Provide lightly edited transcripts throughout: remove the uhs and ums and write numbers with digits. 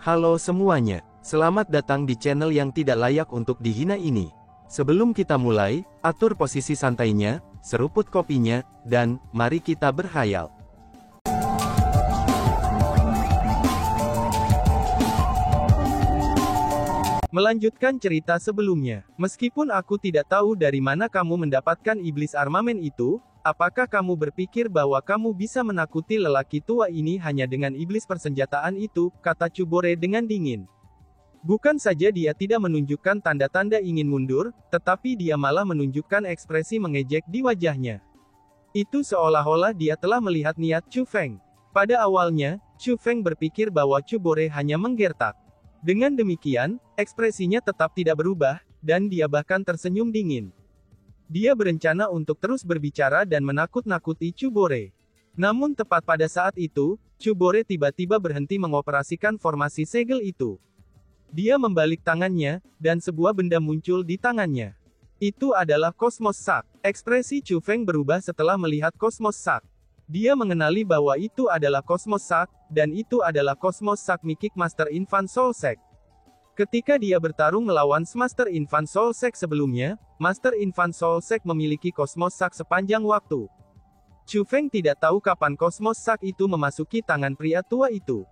Halo semuanya, selamat datang di channel yang tidak layak untuk dihina ini. Sebelum kita mulai, atur posisi santainya, seruput kopinya, dan mari kita berkhayal. Melanjutkan cerita sebelumnya, meskipun aku tidak tahu dari mana kamu mendapatkan iblis armamen itu, apakah kamu berpikir bahwa kamu bisa menakuti lelaki tua ini hanya dengan iblis persenjataan itu, kata Chubore dengan dingin. Bukan saja dia tidak menunjukkan tanda-tanda ingin mundur, tetapi dia malah menunjukkan ekspresi mengejek di wajahnya. Itu seolah-olah dia telah melihat niat Chu Feng. Pada awalnya, Chu Feng berpikir bahwa Chubore hanya menggertak. Dengan demikian, ekspresinya tetap tidak berubah, dan dia bahkan tersenyum dingin. Dia berencana untuk terus berbicara dan menakut-nakuti Chubore. Namun tepat pada saat itu, Chubore tiba-tiba berhenti mengoperasikan formasi segel itu. Dia membalik tangannya, dan sebuah benda muncul di tangannya. Itu adalah Cosmos Sack. Ekspresi Chu Feng berubah setelah melihat Cosmos Sack. Dia mengenali bahwa itu adalah Cosmos Sack, dan itu adalah Cosmos Sack Mythic Master Infant Soul Sack. Ketika dia bertarung melawan Master Infant Soul Sack sebelumnya, Master Infant Soul Sack memiliki Cosmos Sack sepanjang waktu. Chu Feng tidak tahu kapan Cosmos Sack itu memasuki tangan pria tua itu.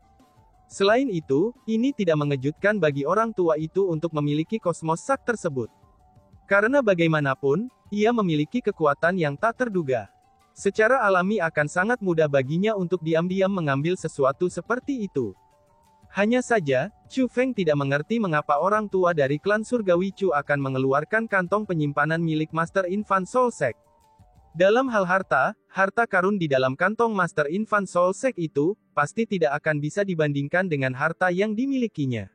Selain itu, ini tidak mengejutkan bagi orang tua itu untuk memiliki Cosmos Sack tersebut. Karena bagaimanapun, ia memiliki kekuatan yang tak terduga. Secara alami akan sangat mudah baginya untuk diam-diam mengambil sesuatu seperti itu. Hanya saja, Chu Feng tidak mengerti mengapa orang tua dari klan surgawi Chu akan mengeluarkan kantong penyimpanan milik Master Infant Soul Sack. Dalam hal harta karun di dalam kantong Master Infant Soul Sack itu, pasti tidak akan bisa dibandingkan dengan harta yang dimilikinya.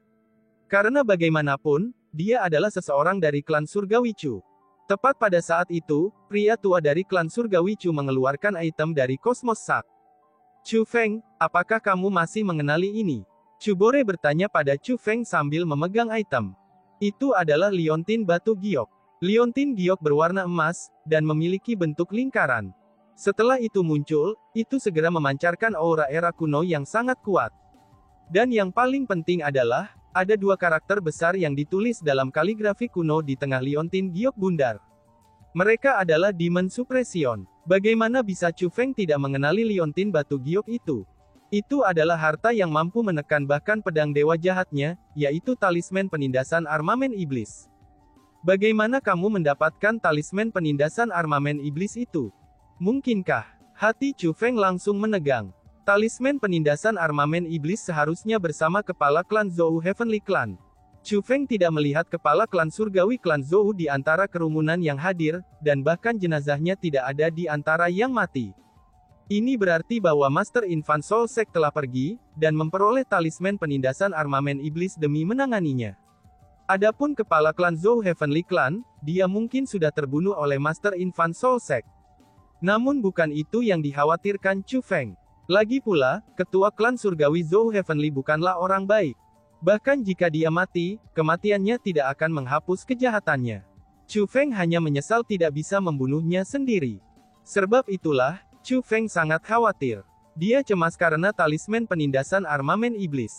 Karena bagaimanapun, dia adalah seseorang dari klan surgawi Chu. Tepat pada saat itu, pria tua dari klan surgawi Chu mengeluarkan item dari Cosmos Sack. Chu Feng, apakah kamu masih mengenali ini? Chubore bertanya pada Chu Feng sambil memegang item. Itu adalah liontin batu giok. Liontin giok berwarna emas, dan memiliki bentuk lingkaran. Setelah itu muncul, itu segera memancarkan aura era kuno yang sangat kuat. Dan yang paling penting adalah, ada dua karakter besar yang ditulis dalam kaligrafi kuno di tengah liontin giok bundar. Mereka adalah Demon Suppression. Bagaimana bisa Chu Feng tidak mengenali liontin batu giok itu? Itu adalah harta yang mampu menekan bahkan pedang dewa jahatnya, yaitu talisman penindasan armamen iblis. Bagaimana kamu mendapatkan talisman penindasan armamen iblis itu? Mungkinkah? Hati Chu Feng langsung menegang. Talisman penindasan armamen iblis seharusnya bersama kepala klan Zhou Heavenly Clan. Chu Feng tidak melihat kepala klan surgawi klan Zhou di antara kerumunan yang hadir, dan bahkan jenazahnya tidak ada di antara yang mati. Ini berarti bahwa Master Infant Soul Sack telah pergi, dan memperoleh talisman penindasan armamen iblis demi menanganinya. Adapun kepala klan Zhou Heavenly Clan, dia mungkin sudah terbunuh oleh Master Infant Soul Sack. Namun bukan itu yang dikhawatirkan Chu Feng. Lagi pula, ketua klan surgawi Zhou Heavenly bukanlah orang baik. Bahkan jika dia mati, kematiannya tidak akan menghapus kejahatannya. Chu Feng hanya menyesal tidak bisa membunuhnya sendiri. Sebab itulah, Chu Feng sangat khawatir. Dia cemas karena talisman penindasan armamen iblis.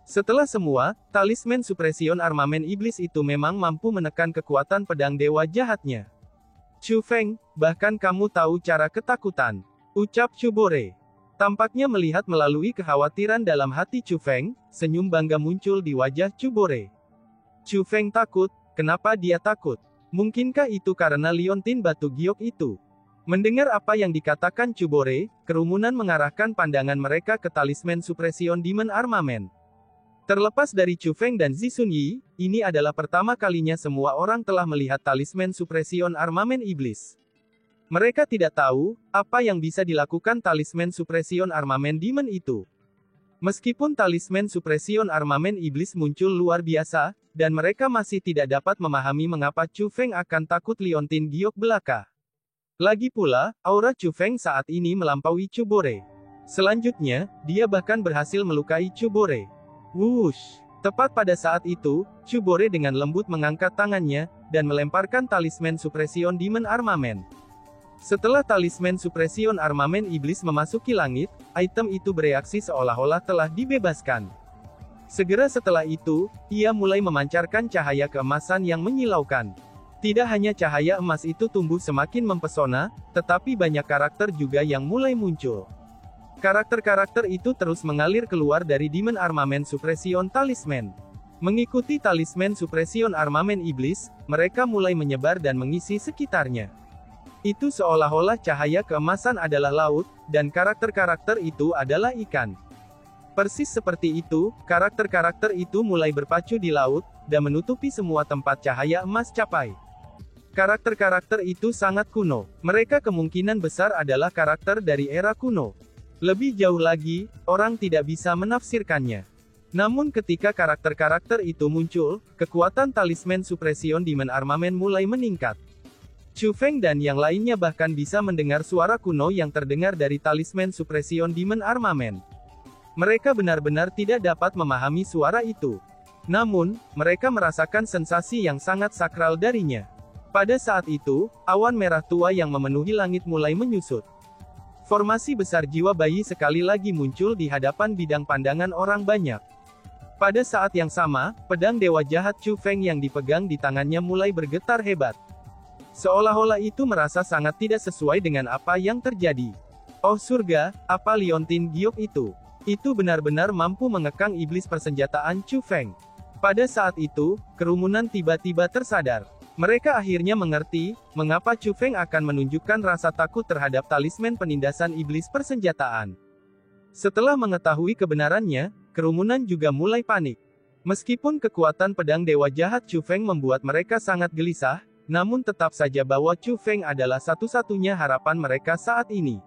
Setelah semua, talisman supresion armamen iblis itu memang mampu menekan kekuatan pedang dewa jahatnya. Chu Feng, bahkan kamu tahu cara ketakutan, ucap Chubore. Tampaknya melihat melalui kekhawatiran dalam hati Chu Feng, senyum bangga muncul di wajah Chubore. Chu Feng takut, kenapa dia takut? Mungkinkah itu karena liontin batu giok itu? Mendengar apa yang dikatakan Chubore, kerumunan mengarahkan pandangan mereka ke talisman supresion Demon Armament. Terlepas dari Chu Feng dan Zixun Yi, ini adalah pertama kalinya semua orang telah melihat talisman supresion armamen iblis. Mereka tidak tahu, apa yang bisa dilakukan talisman supresion armamen demon itu. Meskipun talisman supresion armamen iblis muncul luar biasa, dan mereka masih tidak dapat memahami mengapa Chu Feng akan takut liontin giok belaka. Lagi pula, aura Chu Feng saat ini melampaui Chubore. Selanjutnya, dia bahkan berhasil melukai Chubore. Wush! Tepat pada saat itu, Chubore dengan lembut mengangkat tangannya, dan melemparkan talisman supresion demon armament. Setelah talisman supresion armamen iblis memasuki langit, item itu bereaksi seolah-olah telah dibebaskan. Segera setelah itu, ia mulai memancarkan cahaya keemasan yang menyilaukan. Tidak hanya cahaya emas itu tumbuh semakin mempesona, tetapi banyak karakter juga yang mulai muncul. Karakter-karakter itu terus mengalir keluar dari Demon Armament Suppression Talisman. Mengikuti Talisman Suppression Armament Iblis, mereka mulai menyebar dan mengisi sekitarnya. Itu seolah-olah cahaya keemasan adalah laut, dan karakter-karakter itu adalah ikan. Persis seperti itu, karakter-karakter itu mulai berpacu di laut, dan menutupi semua tempat cahaya emas capai. Karakter-karakter itu sangat kuno. Mereka kemungkinan besar adalah karakter dari era kuno. Lebih jauh lagi, orang tidak bisa menafsirkannya. Namun ketika karakter-karakter itu muncul, kekuatan Talisman Suppression Demon Armament mulai meningkat. Chu Feng dan yang lainnya bahkan bisa mendengar suara kuno yang terdengar dari Talisman Suppression Demon Armament. Mereka benar-benar tidak dapat memahami suara itu. Namun, mereka merasakan sensasi yang sangat sakral darinya. Pada saat itu, awan merah tua yang memenuhi langit mulai menyusut. Formasi besar jiwa bayi sekali lagi muncul di hadapan bidang pandangan orang banyak. Pada saat yang sama, pedang dewa jahat Chu Feng yang dipegang di tangannya mulai bergetar hebat. Seolah-olah itu merasa sangat tidak sesuai dengan apa yang terjadi. Oh surga, apa liontin giok itu? Itu benar-benar mampu mengekang iblis persenjataan Chu Feng. Pada saat itu, kerumunan tiba-tiba tersadar. Mereka akhirnya mengerti, mengapa Chu Feng akan menunjukkan rasa takut terhadap talisman penindasan iblis persenjataan. Setelah mengetahui kebenarannya, kerumunan juga mulai panik. Meskipun kekuatan pedang dewa jahat Chu Feng membuat mereka sangat gelisah, namun tetap saja bahwa Chu Feng adalah satu-satunya harapan mereka saat ini.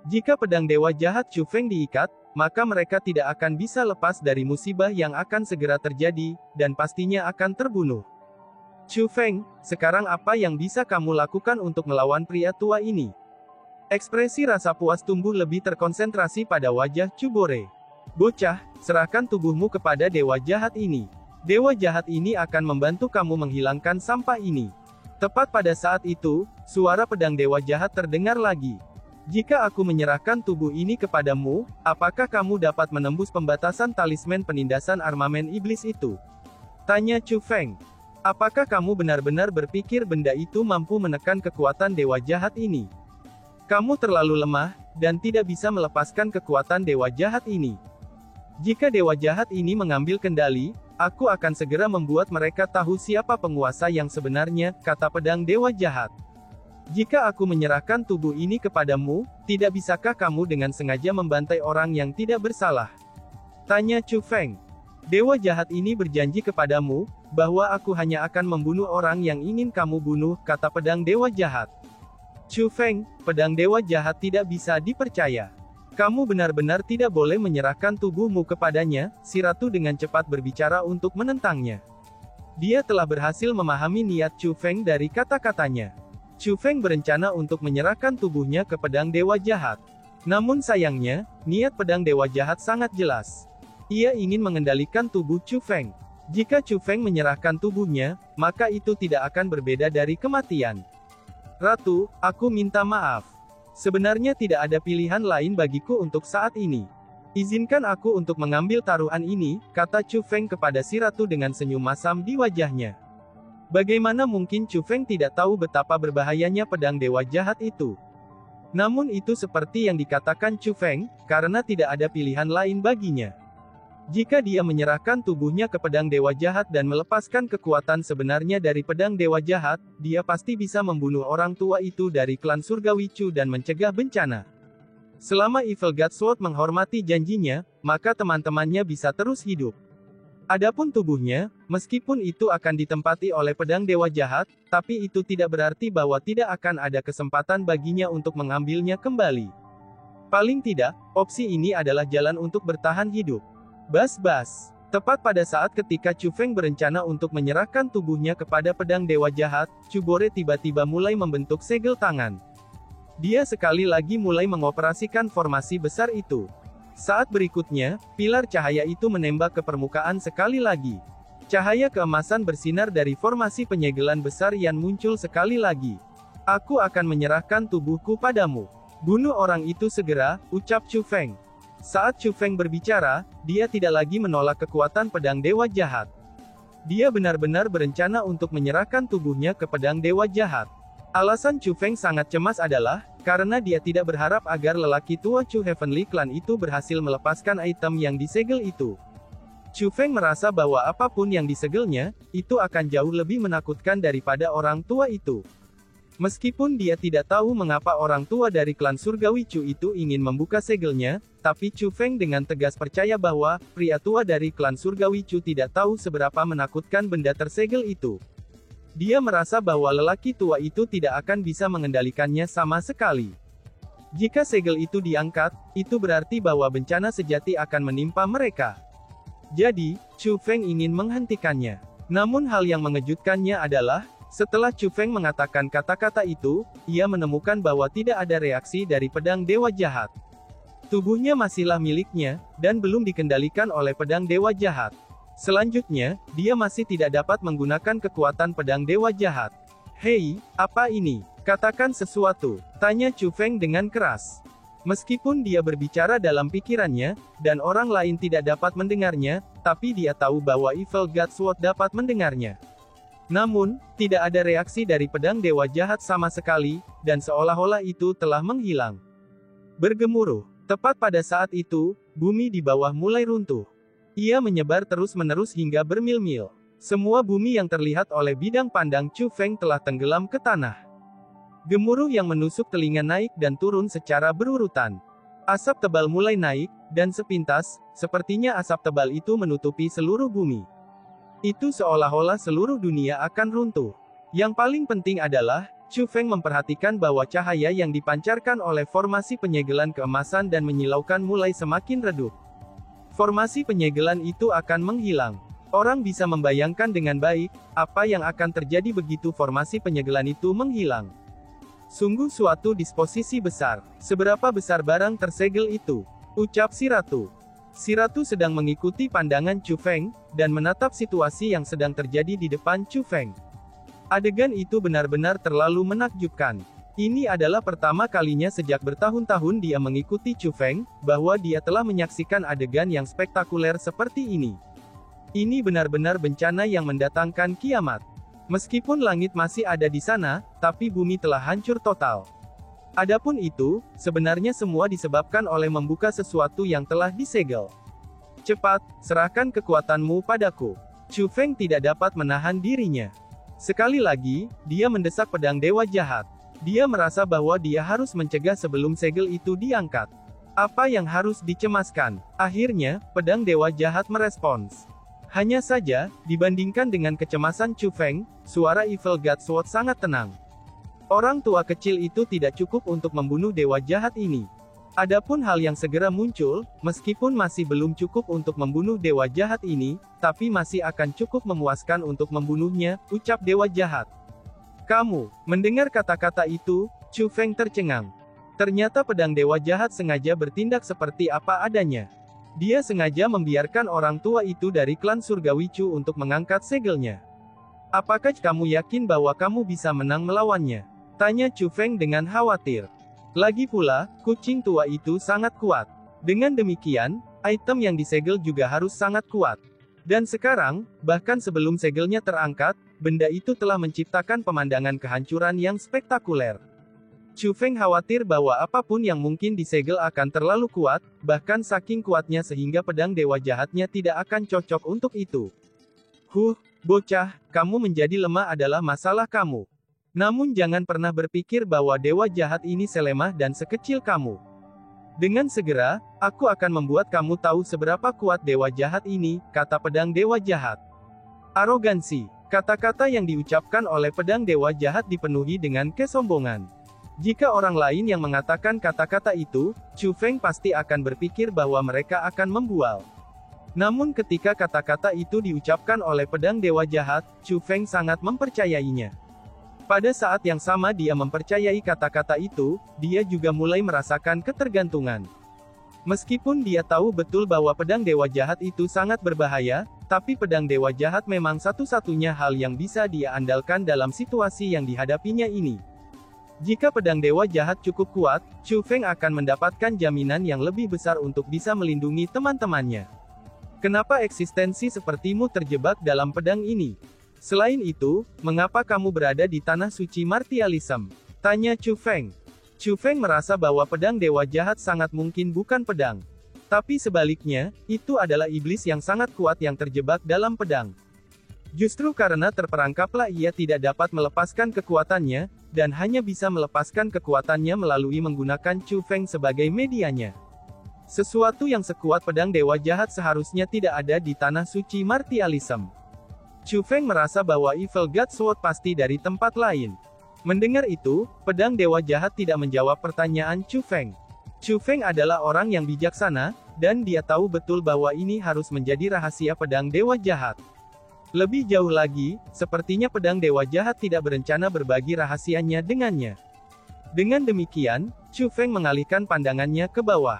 Jika pedang dewa jahat Chu Feng diikat, maka mereka tidak akan bisa lepas dari musibah yang akan segera terjadi, dan pastinya akan terbunuh. Chu Feng, sekarang apa yang bisa kamu lakukan untuk melawan pria tua ini? Ekspresi rasa puas tumbuh lebih terkonsentrasi pada wajah Chu Bore. Bocah, serahkan tubuhmu kepada dewa jahat ini. Dewa jahat ini akan membantu kamu menghilangkan sampah ini. Tepat pada saat itu, suara pedang dewa jahat terdengar lagi. Jika aku menyerahkan tubuh ini kepadamu, apakah kamu dapat menembus pembatasan talisman penindasan armamen iblis itu? Tanya Chu Feng. Apakah kamu benar-benar berpikir benda itu mampu menekan kekuatan dewa jahat ini? Kamu terlalu lemah, dan tidak bisa melepaskan kekuatan dewa jahat ini. Jika dewa jahat ini mengambil kendali, aku akan segera membuat mereka tahu siapa penguasa yang sebenarnya, kata pedang dewa jahat. Jika aku menyerahkan tubuh ini kepadamu, tidak bisakah kamu dengan sengaja membantai orang yang tidak bersalah? Tanya Chu Feng. Dewa jahat ini berjanji kepadamu, bahwa aku hanya akan membunuh orang yang ingin kamu bunuh, kata pedang dewa jahat. Chu Feng, pedang dewa jahat tidak bisa dipercaya. Kamu benar-benar tidak boleh menyerahkan tubuhmu kepadanya, si ratu dengan cepat berbicara untuk menentangnya. Dia telah berhasil memahami niat Chu Feng dari kata-katanya. Chu Feng berencana untuk menyerahkan tubuhnya ke pedang dewa jahat. Namun sayangnya, niat pedang dewa jahat sangat jelas. Ia ingin mengendalikan tubuh Chu Feng. Jika Chu Feng menyerahkan tubuhnya, maka itu tidak akan berbeda dari kematian. Ratu, aku minta maaf. Sebenarnya tidak ada pilihan lain bagiku untuk saat ini. Izinkan aku untuk mengambil taruhan ini, kata Chu Feng kepada si ratu dengan senyum masam di wajahnya. Bagaimana mungkin Chu Feng tidak tahu betapa berbahayanya pedang dewa jahat itu? Namun itu seperti yang dikatakan Chu Feng, karena tidak ada pilihan lain baginya. Jika dia menyerahkan tubuhnya ke pedang dewa jahat dan melepaskan kekuatan sebenarnya dari pedang dewa jahat, dia pasti bisa membunuh orang tua itu dari klan surgawi Chu dan mencegah bencana. Selama Evil God Sword menghormati janjinya, maka teman-temannya bisa terus hidup. Adapun tubuhnya, meskipun itu akan ditempati oleh pedang dewa jahat, tapi itu tidak berarti bahwa tidak akan ada kesempatan baginya untuk mengambilnya kembali. Paling tidak, opsi ini adalah jalan untuk bertahan hidup. Bas-bas. Tepat pada saat ketika Chu Feng berencana untuk menyerahkan tubuhnya kepada pedang dewa jahat, Chu Bore tiba-tiba mulai membentuk segel tangan. Dia sekali lagi mulai mengoperasikan formasi besar itu. Saat berikutnya, pilar cahaya itu menembak ke permukaan sekali lagi. Cahaya keemasan bersinar dari formasi penyegelan besar yang muncul sekali lagi. Aku akan menyerahkan tubuhku padamu. Bunuh orang itu segera, ucap Chu Feng. Saat Chu Feng berbicara, dia tidak lagi menolak kekuatan pedang dewa jahat. Dia benar-benar berencana untuk menyerahkan tubuhnya ke pedang dewa jahat. Alasan Chu Feng sangat cemas adalah, karena dia tidak berharap agar lelaki tua Chu Heavenly Clan itu berhasil melepaskan item yang disegel itu. Chu Feng merasa bahwa apapun yang disegelnya, itu akan jauh lebih menakutkan daripada orang tua itu. Meskipun dia tidak tahu mengapa orang tua dari klan surgawi Chu itu ingin membuka segelnya, tapi Chu Feng dengan tegas percaya bahwa, pria tua dari klan surgawi Chu tidak tahu seberapa menakutkan benda tersegel itu. Dia merasa bahwa lelaki tua itu tidak akan bisa mengendalikannya sama sekali. Jika segel itu diangkat, itu berarti bahwa bencana sejati akan menimpa mereka. Jadi, Chu Feng ingin menghentikannya. Namun hal yang mengejutkannya adalah, setelah Chu Feng mengatakan kata-kata itu, ia menemukan bahwa tidak ada reaksi dari pedang dewa jahat. Tubuhnya masihlah miliknya, dan belum dikendalikan oleh pedang dewa jahat. Selanjutnya, dia masih tidak dapat menggunakan kekuatan pedang dewa jahat. "Hei, apa ini? Katakan sesuatu," tanya Chu Feng dengan keras. Meskipun dia berbicara dalam pikirannya, dan orang lain tidak dapat mendengarnya, tapi dia tahu bahwa Evil God Sword dapat mendengarnya. Namun, tidak ada reaksi dari pedang dewa jahat sama sekali, dan seolah-olah itu telah menghilang. Bergemuruh. Tepat pada saat itu, bumi di bawah mulai runtuh. Ia menyebar terus-menerus hingga bermil-mil. Semua bumi yang terlihat oleh bidang pandang Chu Feng telah tenggelam ke tanah. Gemuruh yang menusuk telinga naik dan turun secara berurutan. Asap tebal mulai naik, dan sepintas, sepertinya asap tebal itu menutupi seluruh bumi. Itu seolah-olah seluruh dunia akan runtuh. Yang paling penting adalah, Chu Feng memperhatikan bahwa cahaya yang dipancarkan oleh formasi penyegelan keemasan dan menyilaukan mulai semakin redup. Formasi penyegelan itu akan menghilang. Orang bisa membayangkan dengan baik, apa yang akan terjadi begitu formasi penyegelan itu menghilang. Sungguh suatu disposisi besar. Seberapa besar barang tersegel itu? Ucap si ratu. Si ratu sedang mengikuti pandangan Chu Feng, dan menatap situasi yang sedang terjadi di depan Chu Feng. Adegan itu benar-benar terlalu menakjubkan. Ini adalah pertama kalinya sejak bertahun-tahun dia mengikuti Chu Feng, bahwa dia telah menyaksikan adegan yang spektakuler seperti ini. Ini benar-benar bencana yang mendatangkan kiamat. Meskipun langit masih ada di sana, tapi bumi telah hancur total. Adapun itu, sebenarnya semua disebabkan oleh membuka sesuatu yang telah disegel. Cepat, serahkan kekuatanmu padaku. Chu Feng tidak dapat menahan dirinya. Sekali lagi, dia mendesak pedang dewa jahat. Dia merasa bahwa dia harus mencegah sebelum segel itu diangkat. Apa yang harus dicemaskan? Akhirnya, pedang dewa jahat merespons. Hanya saja, dibandingkan dengan kecemasan Chu Feng, suara Evil God Sword sangat tenang. Orang tua kecil itu tidak cukup untuk membunuh dewa jahat ini. Adapun hal yang segera muncul, meskipun masih belum cukup untuk membunuh dewa jahat ini, tapi masih akan cukup memuaskan untuk membunuhnya, ucap dewa jahat. Kamu, mendengar kata-kata itu, Chu Feng tercengang. Ternyata pedang dewa jahat sengaja bertindak seperti apa adanya. Dia sengaja membiarkan orang tua itu dari klan surgawi Chu untuk mengangkat segelnya. Apakah kamu yakin bahwa kamu bisa menang melawannya? Tanya Chu Feng dengan khawatir. Lagi pula, kucing tua itu sangat kuat. Dengan demikian, item yang disegel juga harus sangat kuat. Dan sekarang, bahkan sebelum segelnya terangkat, benda itu telah menciptakan pemandangan kehancuran yang spektakuler. Chu Feng khawatir bahwa apapun yang mungkin disegel akan terlalu kuat, bahkan saking kuatnya sehingga pedang dewa jahatnya tidak akan cocok untuk itu. Bocah, kamu menjadi lemah adalah masalah kamu. Namun jangan pernah berpikir bahwa dewa jahat ini selemah dan sekecil kamu. Dengan segera, aku akan membuat kamu tahu seberapa kuat dewa jahat ini, kata pedang dewa jahat. Arogansi. Kata-kata yang diucapkan oleh pedang dewa jahat dipenuhi dengan kesombongan. Jika orang lain yang mengatakan kata-kata itu, Chu Feng pasti akan berpikir bahwa mereka akan membual. Namun ketika kata-kata itu diucapkan oleh pedang dewa jahat, Chu Feng sangat mempercayainya. Pada saat yang sama dia mempercayai kata-kata itu, dia juga mulai merasakan ketergantungan. Meskipun dia tahu betul bahwa pedang dewa jahat itu sangat berbahaya, tapi pedang dewa jahat memang satu-satunya hal yang bisa dia andalkan dalam situasi yang dihadapinya ini. Jika pedang dewa jahat cukup kuat, Chu Feng akan mendapatkan jaminan yang lebih besar untuk bisa melindungi teman-temannya. Kenapa eksistensi sepertimu terjebak dalam pedang ini? Selain itu, mengapa kamu berada di tanah suci Martialism? Tanya Chu Feng. Chu Feng merasa bahwa pedang dewa jahat sangat mungkin bukan pedang. Tapi sebaliknya, itu adalah iblis yang sangat kuat yang terjebak dalam pedang. Justru karena terperangkaplah ia tidak dapat melepaskan kekuatannya, dan hanya bisa melepaskan kekuatannya melalui menggunakan Chu Feng sebagai medianya. Sesuatu yang sekuat pedang dewa jahat seharusnya tidak ada di tanah suci Martialism. Chu Feng merasa bahwa Evil God Sword pasti dari tempat lain. Mendengar itu, pedang dewa jahat tidak menjawab pertanyaan Chu Feng. Chu Feng adalah orang yang bijaksana, dan dia tahu betul bahwa ini harus menjadi rahasia pedang dewa jahat. Lebih jauh lagi, sepertinya pedang dewa jahat tidak berencana berbagi rahasianya dengannya. Dengan demikian, Chu Feng mengalihkan pandangannya ke bawah.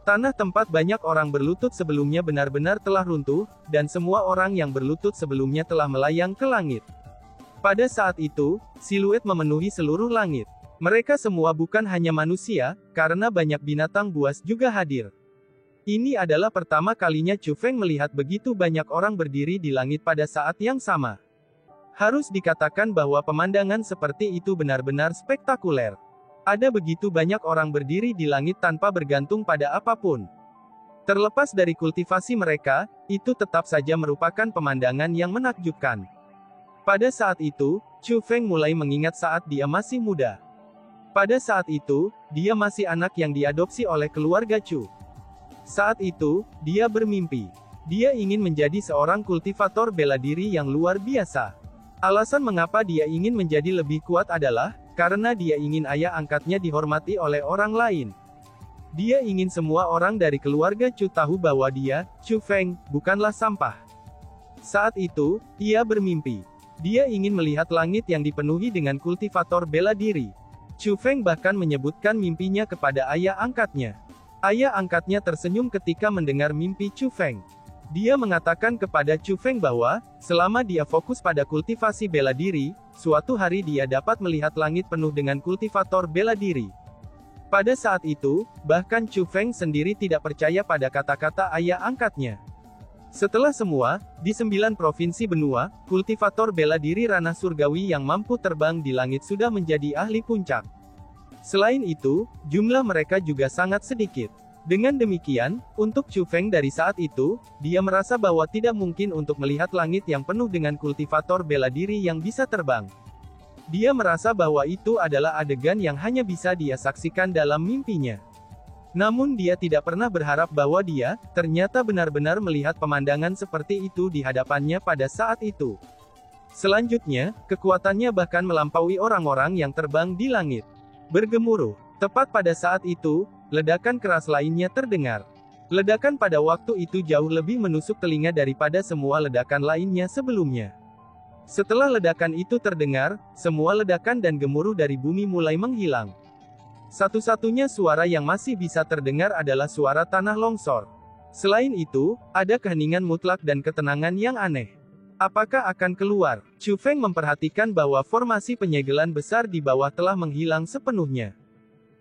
Tanah tempat banyak orang berlutut sebelumnya benar-benar telah runtuh, dan semua orang yang berlutut sebelumnya telah melayang ke langit. Pada saat itu, siluet memenuhi seluruh langit. Mereka semua bukan hanya manusia, karena banyak binatang buas juga hadir. Ini adalah pertama kalinya Chu Feng melihat begitu banyak orang berdiri di langit pada saat yang sama. Harus dikatakan bahwa pemandangan seperti itu benar-benar spektakuler. Ada begitu banyak orang berdiri di langit tanpa bergantung pada apapun. Terlepas dari kultivasi mereka, itu tetap saja merupakan pemandangan yang menakjubkan. Pada saat itu, Chu Feng mulai mengingat saat dia masih muda. Pada saat itu, dia masih anak yang diadopsi oleh keluarga Chu. Saat itu, dia bermimpi. Dia ingin menjadi seorang kultivator bela diri yang luar biasa. Alasan mengapa dia ingin menjadi lebih kuat adalah, karena dia ingin ayah angkatnya dihormati oleh orang lain. Dia ingin semua orang dari keluarga Chu tahu bahwa dia, Chu Feng, bukanlah sampah. Saat itu, ia bermimpi. Dia ingin melihat langit yang dipenuhi dengan kultivator bela diri. Chu Feng bahkan menyebutkan mimpinya kepada ayah angkatnya. Ayah angkatnya tersenyum ketika mendengar mimpi Chu Feng. Dia mengatakan kepada Chu Feng bahwa, selama dia fokus pada kultivasi bela diri, suatu hari dia dapat melihat langit penuh dengan kultivator bela diri. Pada saat itu, bahkan Chu Feng sendiri tidak percaya pada kata-kata ayah angkatnya. Setelah semua, di 9 provinsi benua, kultivator bela diri ranah surgawi yang mampu terbang di langit sudah menjadi ahli puncak. Selain itu, jumlah mereka juga sangat sedikit. Dengan demikian, untuk Chu Feng dari saat itu, dia merasa bahwa tidak mungkin untuk melihat langit yang penuh dengan kultivator bela diri yang bisa terbang. Dia merasa bahwa itu adalah adegan yang hanya bisa dia saksikan dalam mimpinya. Namun dia tidak pernah berharap bahwa dia, ternyata benar-benar melihat pemandangan seperti itu di hadapannya pada saat itu. Selanjutnya, kekuatannya bahkan melampaui orang-orang yang terbang di langit. Bergemuruh. Tepat pada saat itu, ledakan keras lainnya terdengar. Ledakan pada waktu itu jauh lebih menusuk telinga daripada semua ledakan lainnya sebelumnya. Setelah ledakan itu terdengar, semua ledakan dan gemuruh dari bumi mulai menghilang. Satu-satunya suara yang masih bisa terdengar adalah suara tanah longsor. Selain itu, ada keheningan mutlak dan ketenangan yang aneh. Apakah akan keluar? Chu Feng memperhatikan bahwa formasi penyegelan besar di bawah telah menghilang sepenuhnya.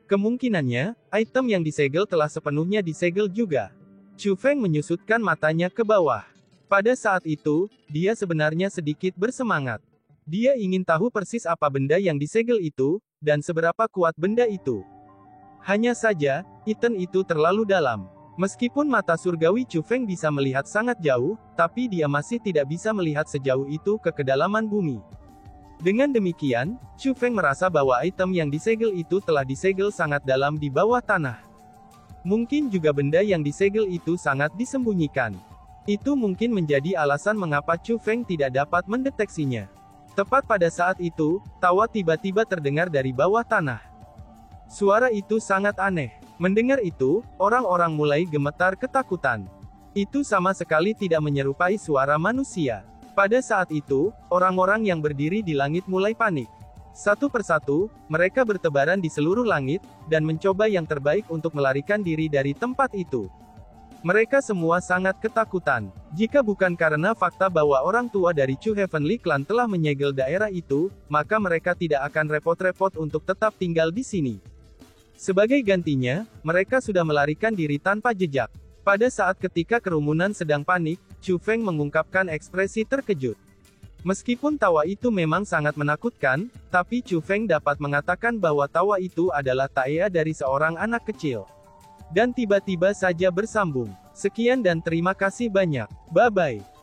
Kemungkinannya, item yang disegel telah sepenuhnya disegel juga. Chu Feng menyusutkan matanya ke bawah. Pada saat itu, dia sebenarnya sedikit bersemangat. Dia ingin tahu persis apa benda yang disegel itu, dan seberapa kuat benda itu. Hanya saja, item itu terlalu dalam. Meskipun mata surgawi Chu Feng bisa melihat sangat jauh, tapi dia masih tidak bisa melihat sejauh itu ke kedalaman bumi. Dengan demikian, Chu Feng merasa bahwa item yang disegel itu telah disegel sangat dalam di bawah tanah. Mungkin juga benda yang disegel itu sangat disembunyikan. Itu mungkin menjadi alasan mengapa Chu Feng tidak dapat mendeteksinya. Tepat pada saat itu, tawa tiba-tiba terdengar dari bawah tanah. Suara itu sangat aneh. Mendengar itu, orang-orang mulai gemetar ketakutan. Itu sama sekali tidak menyerupai suara manusia. Pada saat itu, orang-orang yang berdiri di langit mulai panik. Satu persatu, mereka bertebaran di seluruh langit, dan mencoba yang terbaik untuk melarikan diri dari tempat itu. Mereka semua sangat ketakutan. Jika bukan karena fakta bahwa orang tua dari Chu Heavenly Clan telah menyegel daerah itu, maka mereka tidak akan repot-repot untuk tetap tinggal di sini. Sebagai gantinya, mereka sudah melarikan diri tanpa jejak. Pada saat ketika kerumunan sedang panik, Chu Feng mengungkapkan ekspresi terkejut. Meskipun tawa itu memang sangat menakutkan, tapi Chu Feng dapat mengatakan bahwa tawa itu adalah taea dari seorang anak kecil. Dan tiba-tiba saja bersambung. Sekian dan terima kasih banyak. Bye-bye.